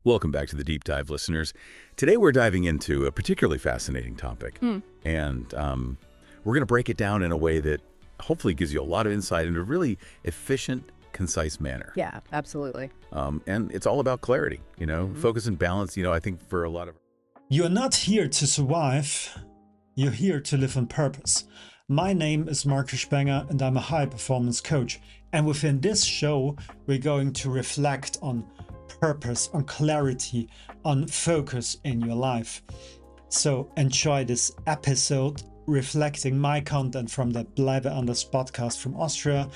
Welcome back to the Deep Dive, listeners. Today we're diving into a particularly fascinating topic, and we're going to break it down in a way that hopefully gives you a lot of insight in a really efficient, concise manner. Yeah, absolutely. And it's all about clarity, focus and balance, I think for a lot of... You're not here to survive, you're here to live on purpose. My name is Markus Spenger and I'm a high performance coach. And within this show, we're going to reflect on purpose, on clarity, on focus in your life. So enjoy this episode reflecting my content from the Bleibe Anders podcast from Austria.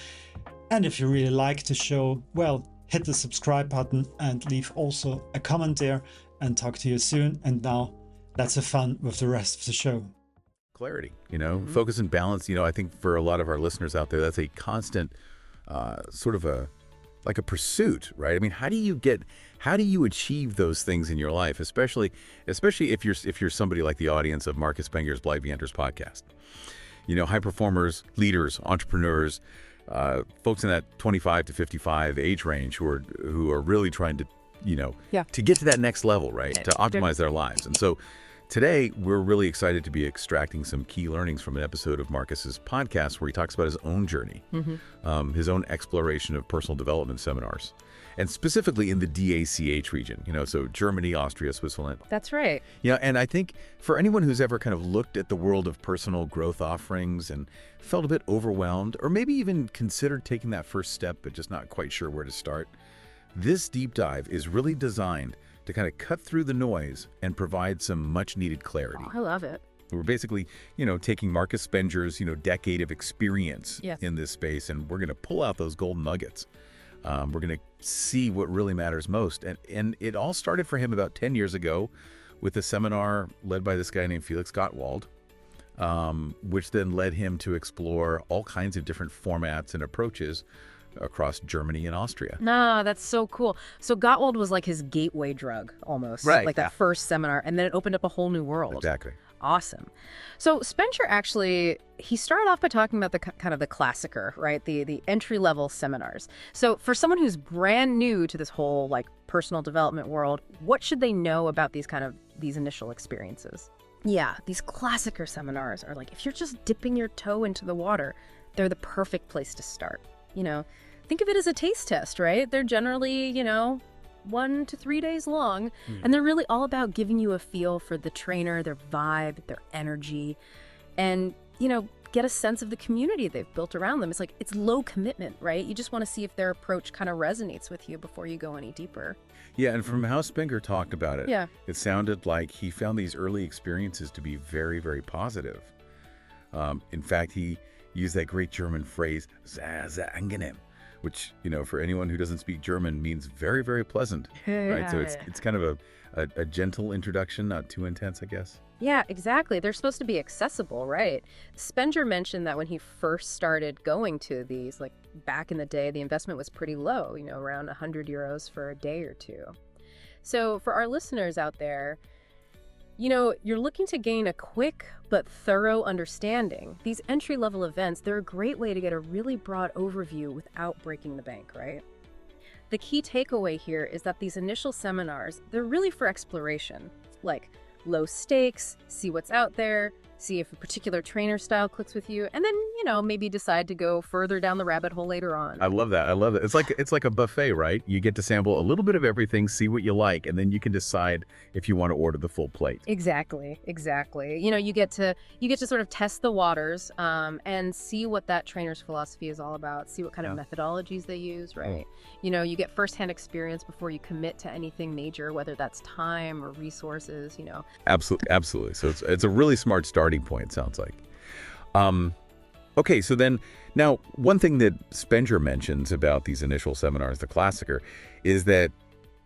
And if you really like the show, well, hit the subscribe button and leave also a comment there, and talk to you soon. And now let's have fun with the rest of the show. Clarity, focus and balance, I think for a lot of our listeners out there, that's a constant sort of a pursuit, right? I mean, how do you achieve those things in your life, especially if you're somebody like the audience of Markus Spenger's Bleibe Anders podcast? High performers, leaders, entrepreneurs, folks in that 25 to 55 age range who are really trying to, to get to that next level, right? To optimize their lives. And so today, we're really excited to be extracting some key learnings from an episode of Markus's podcast where he talks about his own journey, his own exploration of personal development seminars, and specifically in the DACH region, so Germany, Austria, Switzerland. That's right. And I think for anyone who's ever kind of looked at the world of personal growth offerings and felt a bit overwhelmed, or maybe even considered taking that first step but just not quite sure where to start, this deep dive is really designed to kind of cut through the noise and provide some much-needed clarity. Oh, I love it. We're basically, taking Markus Spenger's, decade of experience in this space, and we're going to pull out those golden nuggets. We're going to see what really matters most. And it all started for him about 10 years ago with a seminar led by this guy named Felix Gottwald, which then led him to explore all kinds of different formats and approaches across Germany and Austria. No, that's so cool. So Gottwald was like his gateway drug almost, right? Like that first seminar, and then it opened up a whole new world. Exactly. Awesome. So Spenger actually, he started off by talking about the kind of the classicer, right? The entry-level seminars. So for someone who's brand new to this whole like personal development world, what should they know about these initial experiences? Yeah, these classicer seminars are like, if you're just dipping your toe into the water, they're the perfect place to start. Think of it as a taste test, right? They're generally, 1 to 3 days long, and they're really all about giving you a feel for the trainer, their vibe, their energy, and, get a sense of the community they've built around them. It's low commitment, right? You just want to see if their approach kind of resonates with you before you go any deeper. Yeah, and from how Spenger talked about it, it sounded like he found these early experiences to be very, very positive. In fact, he used that great German phrase, sehr, sehr angenehm, which, for anyone who doesn't speak German means very, very pleasant, right? So it's kind of a gentle introduction, not too intense, I guess. Yeah, exactly. They're supposed to be accessible, right? Spenger mentioned that when he first started going to these, like back in the day, the investment was pretty low, around 100 euros for a day or two. So for our listeners out there, you're looking to gain a quick but thorough understanding. These entry-level events, they're a great way to get a really broad overview without breaking the bank, right? The key takeaway here is that these initial seminars, they're really for exploration, like low stakes, see what's out there, see if a particular trainer style clicks with you, and then, maybe decide to go further down the rabbit hole later on. I love that. It's like a buffet, right? You get to sample a little bit of everything, see what you like, and then you can decide if you want to order the full plate. Exactly. You get to sort of test the waters and see what that trainer's philosophy is all about, see what kind of methodologies they use, right? You get firsthand experience before you commit to anything major, whether that's time or resources, Absolutely. So it's a really smart starting point, sounds like. Okay, so then now one thing that Spenger mentions about these initial seminars, the classicer, is that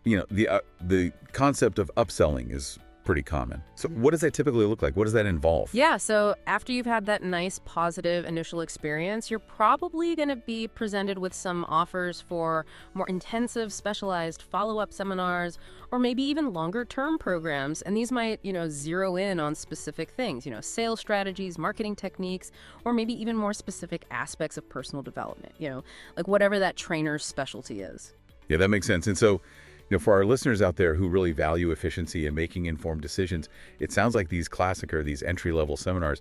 the concept of upselling is pretty common. So what does that typically look like? What does that involve? Yeah, so after you've had that nice positive initial experience, you're probably going to be presented with some offers for more intensive specialized follow-up seminars, or maybe even longer term programs. And these might, zero in on specific things, sales strategies, marketing techniques, or maybe even more specific aspects of personal development, like whatever that trainer's specialty is. Yeah, that makes sense. And so, For our listeners out there who really value efficiency and making informed decisions, it sounds like these classic or these entry-level seminars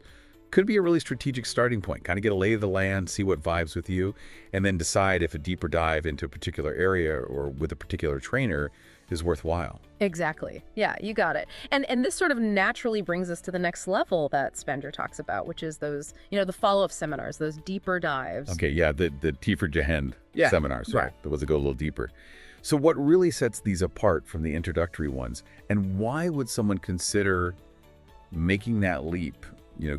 could be a really strategic starting point. Kind of get a lay of the land, see what vibes with you, and then decide if a deeper dive into a particular area or with a particular trainer is worthwhile. Exactly. Yeah, you got it. And this sort of naturally brings us to the next level that Spenger talks about, which is those, the follow-up seminars, those deeper dives. Okay, yeah, the Tiefer Gehend seminars, right? The ones that go a little deeper. So what really sets these apart from the introductory ones, and why would someone consider making that leap,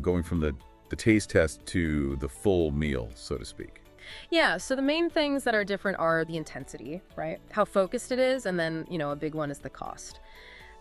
going from the taste test to the full meal, so to speak? Yeah, so the main things that are different are the intensity, right? How focused it is, and then, a big one is the cost.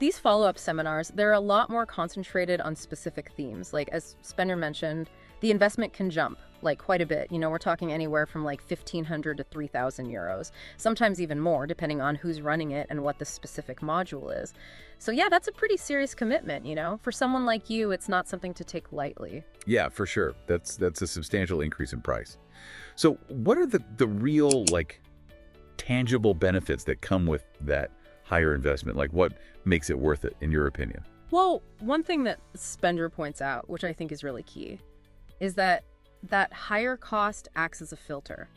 These follow-up seminars, they're a lot more concentrated on specific themes. Like, as Spenger mentioned, the investment can jump, quite a bit. We're talking anywhere from 1,500 to 3,000 euros, sometimes even more, depending on who's running it and what the specific module is. So yeah, that's a pretty serious commitment, For someone like you, it's not something to take lightly. Yeah, for sure. That's a substantial increase in price. So what are the real, tangible benefits that come with that higher investment? What makes it worth it, in your opinion? Well, one thing that Spenger points out, which I think is really key, is that higher cost acts as a filter.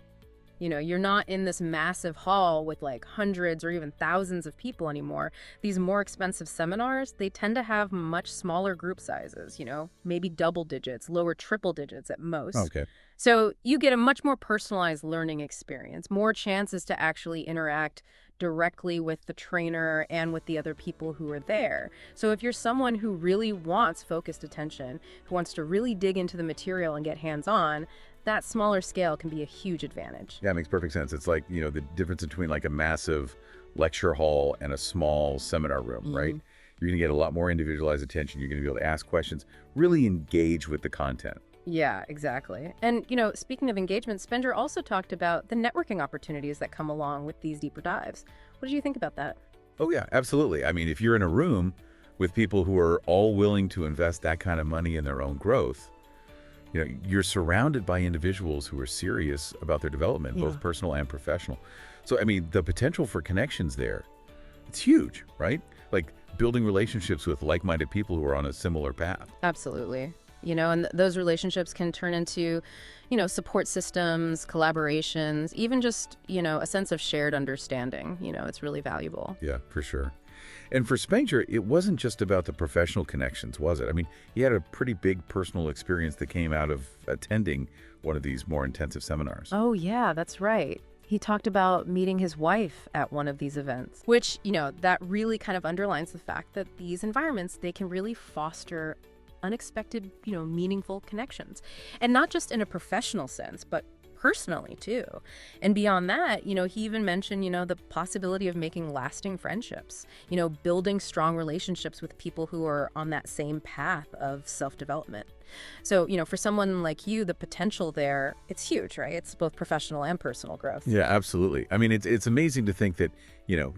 You're not in this massive hall with hundreds or even thousands of people anymore. These more expensive seminars, they tend to have much smaller group sizes, maybe double digits, lower triple digits at most. Okay. So you get a much more personalized learning experience, more chances to actually interact directly with the trainer and with the other people who are there. So if you're someone who really wants focused attention, who wants to really dig into the material and get hands-on, that smaller scale can be a huge advantage. Yeah, it makes perfect sense. It's the difference between a massive lecture hall and a small seminar room, right? You're going to get a lot more individualized attention. You're going to be able to ask questions, really engage with the content. Yeah, exactly. And, speaking of engagement, Spenger also talked about the networking opportunities that come along with these deeper dives. What did you think about that? Oh, yeah, absolutely. I mean, if you're in a room with people who are all willing to invest that kind of money in their own growth, you're surrounded by individuals who are serious about their development, both personal and professional. So, I mean, the potential for connections there, it's huge, right? Building relationships with like-minded people who are on a similar path. Absolutely. And those relationships can turn into, support systems, collaborations, even just, a sense of shared understanding. It's really valuable. Yeah, for sure. And for Spenger, it wasn't just about the professional connections, was it? I mean, he had a pretty big personal experience that came out of attending one of these more intensive seminars. Oh, yeah, that's right. He talked about meeting his wife at one of these events, which, that really kind of underlines the fact that these environments, they can really foster unexpected, meaningful connections. And not just in a professional sense, but personally too. And beyond that, he even mentioned, the possibility of making lasting friendships, building strong relationships with people who are on that same path of self-development. So, for someone like you, the potential there, it's huge, right? It's both professional and personal growth. Yeah, absolutely. I mean, it's amazing to think that,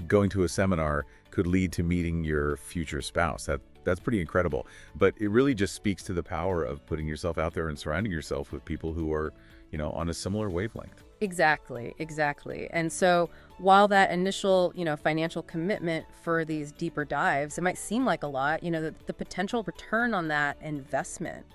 going to a seminar could lead to meeting your future spouse. That's pretty incredible. But it really just speaks to the power of putting yourself out there and surrounding yourself with people who are, on a similar wavelength. Exactly. And so while that initial, financial commitment for these deeper dives, it might seem like a lot, the potential return on that investment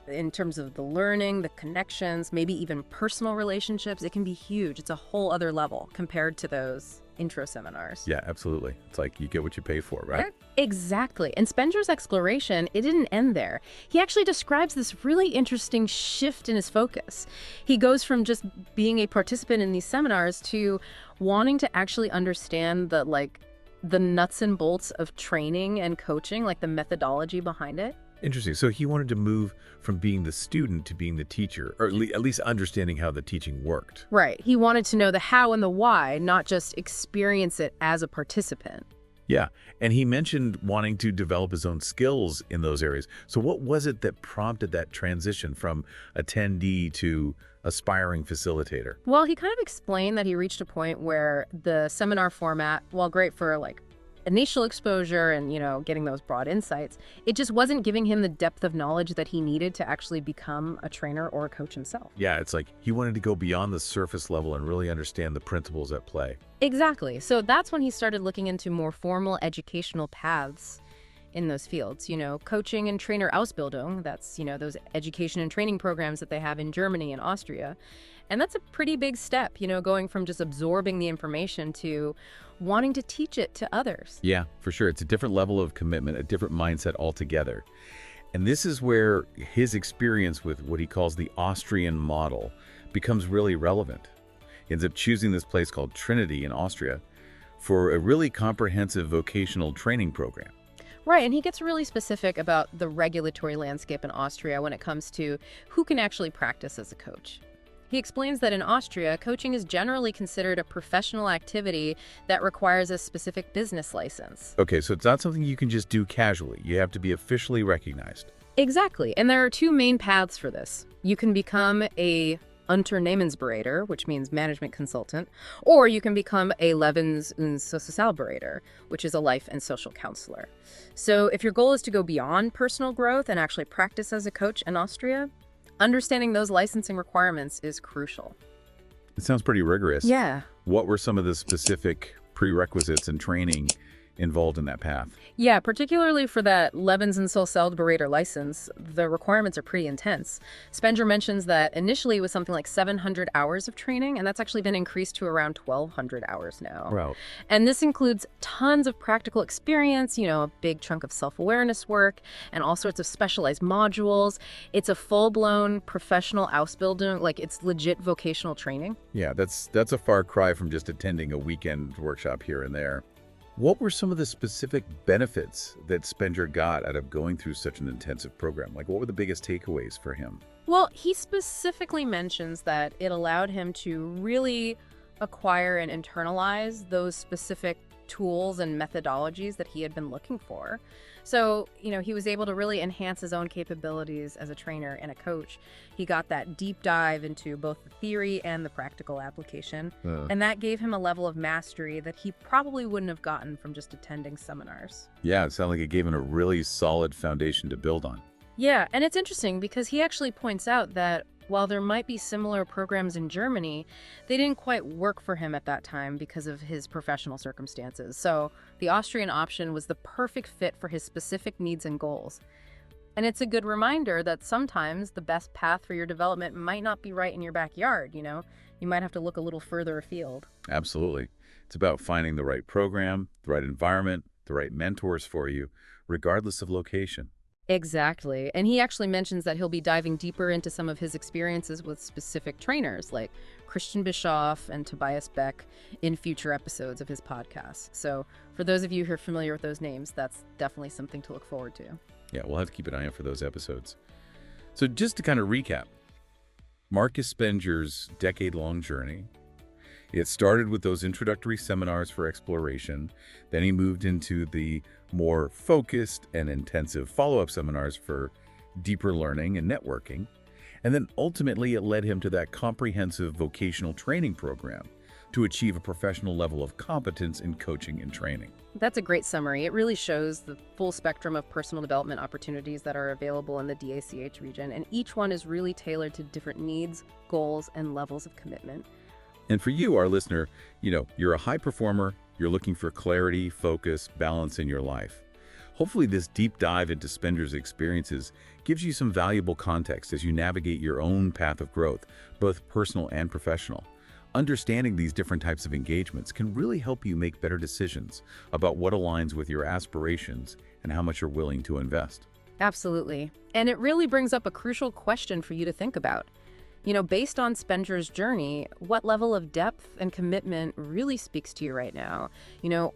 in terms of the learning, the connections, maybe even personal relationships, it can be huge. It's a whole other level compared to those intro seminars. Yeah, absolutely. It's you get what you pay for, right? Exactly. And Spenger's exploration, it didn't end there. He actually describes this really interesting shift in his focus. He goes from just being a participant in these seminars to wanting to actually understand the nuts and bolts of training and coaching, the methodology behind it. Interesting. So he wanted to move from being the student to being the teacher, or at least understanding how the teaching worked. Right. He wanted to know the how and the why, not just experience it as a participant. Yeah. And he mentioned wanting to develop his own skills in those areas. So what was it that prompted that transition from attendee to aspiring facilitator? Well, he kind of explained that he reached a point where the seminar format, while great for initial exposure and, getting those broad insights, it just wasn't giving him the depth of knowledge that he needed to actually become a trainer or a coach himself. Yeah, it's like he wanted to go beyond the surface level and really understand the principles at play. Exactly. So that's when he started looking into more formal educational paths in those fields, coaching and trainer Ausbildung. That's, those education and training programs that they have in Germany and Austria. And that's a pretty big step, going from just absorbing the information to wanting to teach it to others. Yeah, for sure. It's a different level of commitment, a different mindset altogether. And this is where his experience with what he calls the Austrian model becomes really relevant. He ends up choosing this place called Trinity in Austria for a really comprehensive vocational training program. Right, and he gets really specific about the regulatory landscape in Austria when it comes to who can actually practice as a coach. He explains that in Austria, coaching is generally considered a professional activity that requires a specific business license. Okay, so it's not something you can just do casually. You have to be officially recognized. Exactly, and there are two main paths for this. You can become a Unternehmensberater, which means management consultant, or you can become a Lebens- und Sozialberater, which is a life and social counselor. So if your goal is to go beyond personal growth and actually practice as a coach in Austria, understanding those licensing requirements is crucial. It sounds pretty rigorous. Yeah. What were some of the specific prerequisites and training involved in that path? Yeah, particularly for that Lebens- und Sozialberater license, the requirements are pretty intense. Spenger mentions that initially it was something like 700 hours of training, and that's actually been increased to around 1,200 hours now. Wow. And this includes tons of practical experience, a big chunk of self-awareness work, and all sorts of specialized modules. It's a full-blown professional Ausbildung, like it's legit vocational training. Yeah, that's a far cry from just attending a weekend workshop here and there. What were some of the specific benefits that Spenger got out of going through such an intensive program? Like, what were the biggest takeaways for him? Well, he specifically mentions that it allowed him to really acquire and internalize those specific tools and methodologies that he had been looking for. So, he was able to really enhance his own capabilities as a trainer and a coach. He got that deep dive into both the theory and the practical application. And that gave him a level of mastery that he probably wouldn't have gotten from just attending seminars. Yeah, it sounded like it gave him a really solid foundation to build on. Yeah, and it's interesting because he actually points out that while there might be similar programs in Germany, they didn't quite work for him at that time because of his professional circumstances. So the Austrian option was the perfect fit for his specific needs and goals. And it's a good reminder that sometimes the best path for your development might not be right in your backyard, You might have to look a little further afield. Absolutely. It's about finding the right program, the right environment, the right mentors for you, regardless of location. Exactly. And he actually mentions that he'll be diving deeper into some of his experiences with specific trainers like Christian Bischoff and Tobias Beck in future episodes of his podcast. So for those of you who are familiar with those names, that's definitely something to look forward to. Yeah, we'll have to keep an eye out for those episodes. So just to kind of recap, Markus Spenger's decade-long journey, it started with those introductory seminars for exploration. Then he moved into the more focused and intensive follow-up seminars for deeper learning and networking. And then ultimately it led him to that comprehensive vocational training program to achieve a professional level of competence in coaching and training. That's a great summary. It really shows the full spectrum of personal development opportunities that are available in the DACH region, and each one is really tailored to different needs, goals, and levels of commitment. And for you, our listener, you're a high performer, you're looking for clarity, focus, balance in your life. Hopefully this deep dive into Spenger's experiences gives you some valuable context as you navigate your own path of growth, both personal and professional. Understanding these different types of engagements can really help you make better decisions about what aligns with your aspirations and how much you're willing to invest. Absolutely. And it really brings up a crucial question for you to think about. Based on Spenger's journey, what level of depth and commitment really speaks to you right now?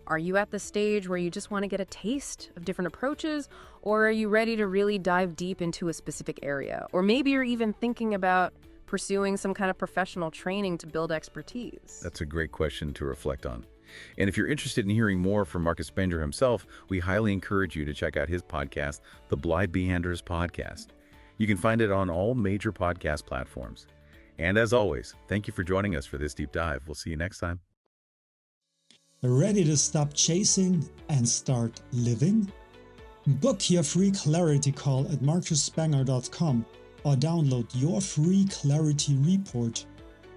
Are you at the stage where you just want to get a taste of different approaches, or are you ready to really dive deep into a specific area? Or maybe you're even thinking about pursuing some kind of professional training to build expertise. That's a great question to reflect on. And if you're interested in hearing more from Markus Spenger himself, we highly encourage you to check out his podcast, The Blind Behanders Podcast. You can find it on all major podcast platforms. And as always, thank you for joining us for this deep dive. We'll see you next time. Ready to stop chasing and start living? Book your free clarity call at markusspenger.com or download your free clarity report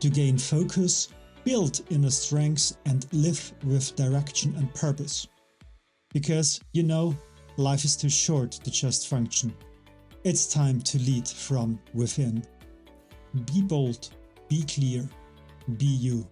to gain focus, build inner strength, and live with direction and purpose. Because, life is too short to just function. It's time to lead from within. Be bold, be clear, be you.